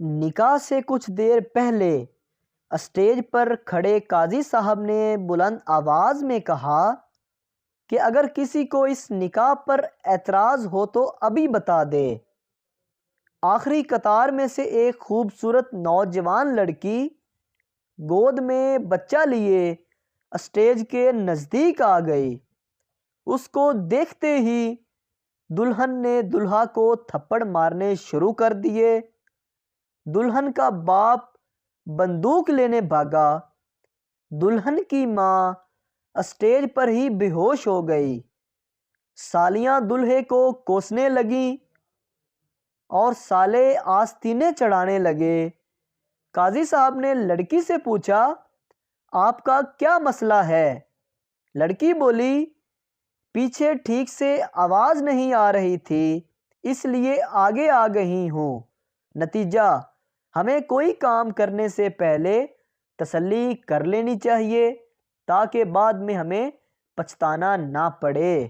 نکاح سے کچھ دیر پہلے اسٹیج پر کھڑے قاضی صاحب نے بلند آواز میں کہا کہ اگر کسی کو اس نکاح پر اعتراض ہو تو ابھی بتا دے۔ آخری قطار میں سے ایک خوبصورت نوجوان لڑکی گود میں بچہ لیے اسٹیج کے نزدیک آ گئی۔ اس کو دیکھتے ہی دلہن نے دولہا کو تھپڑ مارنے شروع کر دیے۔ دلہن کا باپ بندوق لینے بھاگا۔ دلہن کی ماں اسٹیج پر ہی بے ہوش ہو گئی۔ سالیاں دولہے کو کوسنے لگیں اور سالے آستینے چڑھانے لگے۔ قاضی صاحب نے لڑکی سے پوچھا، آپ کا کیا مسئلہ ہے؟ لڑکی بولی، پیچھے ٹھیک سے آواز نہیں آ رہی تھی اس لیے آگے آ گئی ہوں۔ نتیجہ، ہمیں کوئی کام کرنے سے پہلے تسلی کر لینی چاہیے تاکہ بعد میں ہمیں پچھتانا نہ پڑے۔